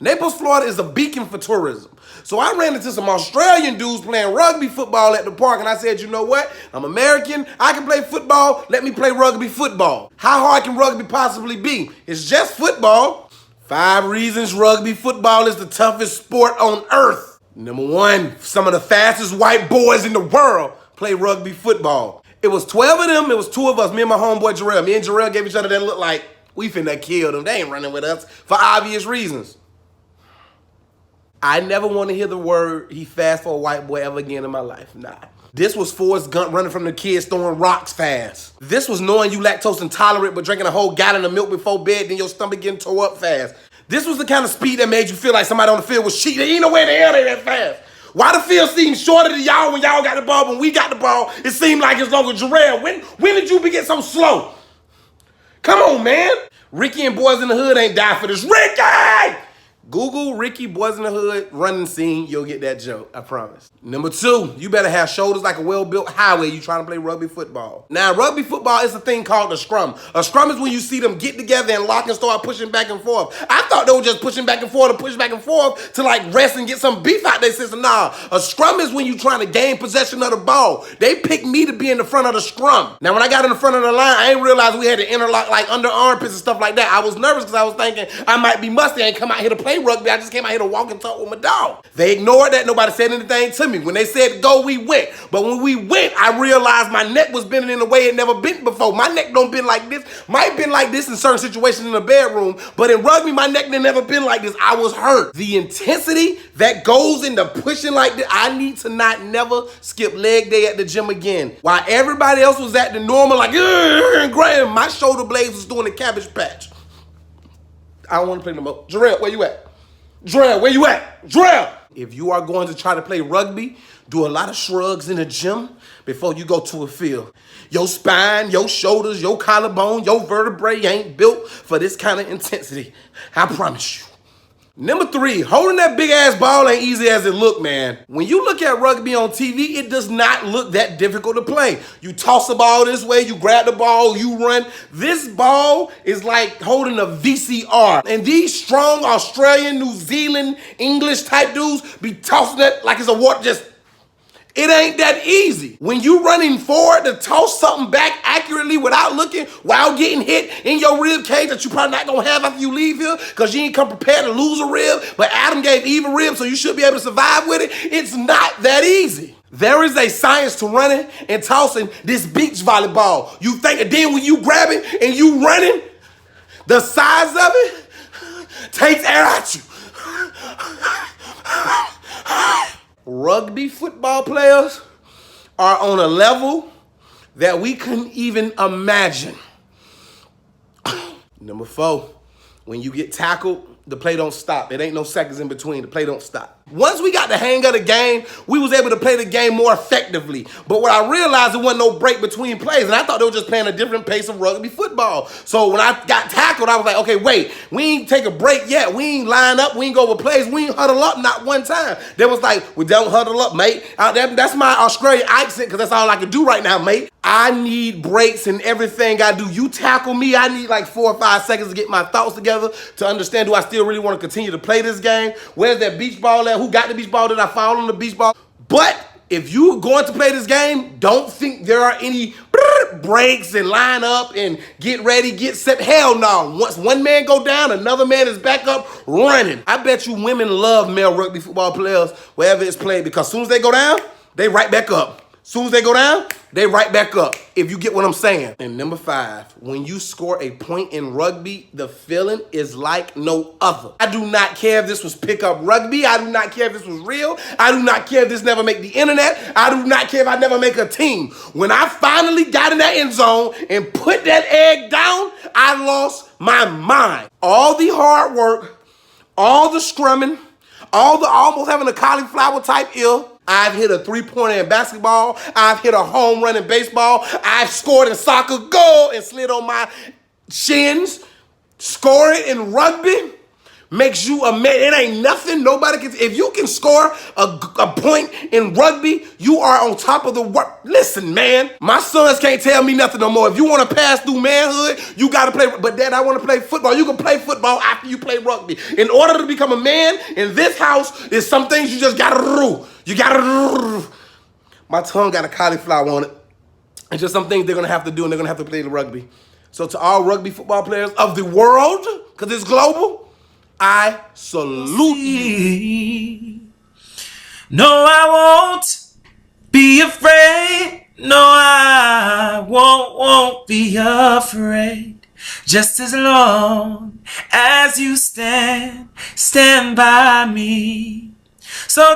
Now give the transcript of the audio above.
Naples, Florida is a beacon for tourism. So I ran into some Australian dudes playing rugby football at the park, and I said, you know what? I'm American, I can play football, let me play rugby football. How hard can rugby possibly be? It's just football. 5 reasons rugby football is the toughest sport on earth. Number 1, some of the fastest white boys in the world play rugby football. It was 12 of them, it was 2 of us, me and my homeboy Jarrell. Me and Jarrell gave each other that look like we finna kill them. They ain't running with us for obvious reasons. I never want to hear the word he fast for a white boy ever again in my life. Nah. This was Forrest Gump running from the kids throwing rocks fast. This was knowing you lactose intolerant but drinking a whole gallon of milk before bed, then your stomach getting tore up fast. This was the kind of speed that made you feel like somebody on the field was cheating. They ain't no way the hell they that fast. Why the field seems shorter than y'all when y'all got the ball? When we got the ball, it seemed like it's longer. Jarrell, when did you get so slow? Come on, man. Ricky and Boys in the Hood ain't die for this. Ricky! Google Ricky Boys in the Hood running scene, you'll get that joke, I promise. Number 2, you better have shoulders like a well-built highway you trying to play rugby football. Now, rugby football is a thing called a scrum. A scrum is when you see them get together and lock and start pushing back and forth. I thought they were just pushing back and forth to push back and forth to like rest and get some beef out their system. Nah, a scrum is when you trying to gain possession of the ball. They picked me to be in the front of the scrum. Now, when I got in the front of the line, I didn't realize we had to interlock like under armpits and stuff like that. I was nervous because I was thinking I might be musty. I ain't come out here to play rugby. I just came out here to walk and talk with my dog. They ignored that. Nobody said anything to me. When they said go, we went. But when we went, I realized my neck was bending in a way it never bent before. My neck don't bend like this. Might been like this in certain situations in the bedroom, but in rugby, my neck didn't never been like this. I was hurt. The intensity that goes into pushing like this, I need to not never skip leg day at the gym again. While everybody else was at the normal, like, Graham, my shoulder blades was doing the cabbage patch. I don't want to play no more. Jarrell, where you at? Jarrell, where you at? Jarrell! If you are going to try to play rugby, do a lot of shrugs in the gym before you go to a field. Your spine, your shoulders, your collarbone, your vertebrae ain't built for this kind of intensity. I promise you. Number 3, holding that big ass ball ain't easy as it look, man. When you look at rugby on TV, it does not look that difficult to play. You toss the ball this way, you grab the ball, you run. This ball is like holding a VCR. And these strong Australian, New Zealand, English type dudes be tossing it like it's a water just. It ain't that easy. When you running forward to toss something back accurately without looking while getting hit in your rib cage that you probably not gonna have after you leave here because you ain't come prepared to lose a rib, but Adam gave Eve a rib, so you should be able to survive with it. It's not that easy. There is a science to running and tossing this beach volleyball. You think, and then when you grab it and you running, the size of it takes air at you. Rugby football players are on a level that we couldn't even imagine. Number 4, when you get tackled, the play don't stop. It ain't no seconds in between. The play don't stop. Once we got the hang of the game, we was able to play the game more effectively. But what I realized, there wasn't no break between plays, and I thought they were just playing a different pace of rugby football. So when I got tackled, I was like, okay, wait, we ain't take a break yet. We ain't line up. We ain't go over plays. We ain't huddle up not one time. They was like, we don't huddle up, mate. That's my Australian accent because that's all I can do right now, mate. I need breaks in everything I do. You tackle me, I need like 4 or 5 seconds to get my thoughts together to understand, do I still really want to continue to play this game? Where's that beach ball at? Who got the beach ball? Did I foul on the beach ball? But if you're going to play this game, don't think there are any breaks and line up and get ready, get set. Hell no. Once one man go down, another man is back up running. I bet you women love male rugby football players wherever it's played because as soon as they go down, they right back up. As soon as they go down, they right back up, if you get what I'm saying. And number 5, when you score a point in rugby, the feeling is like no other. I do not care if this was pickup rugby. I do not care if this was real. I do not care if this never make the internet. I do not care if I never make a team. When I finally got in that end zone and put that egg down, I lost my mind. All the hard work, all the scrumming, all the almost having a cauliflower type ill. I've hit a 3-pointer in basketball. I've hit a home run in baseball. I've scored in soccer, goal, and slid on my shins. Scoring in rugby makes you a man. It ain't nothing. Nobody can. If you can score a point in rugby, you are on top of the world. Listen, man, my sons can't tell me nothing no more. If you want to pass through manhood, you got to play. But Dad, I want to play football. You can play football after you play rugby. In order to become a man in this house, there's some things you just got to do. You got to do. My tongue got a cauliflower on it. It's just some things they're going to have to do, and they're going to have to play the rugby. So to all rugby football players of the world, because it's global, I salute you. No, I won't be afraid. No, I won't be afraid. Just as long as you stand by me. So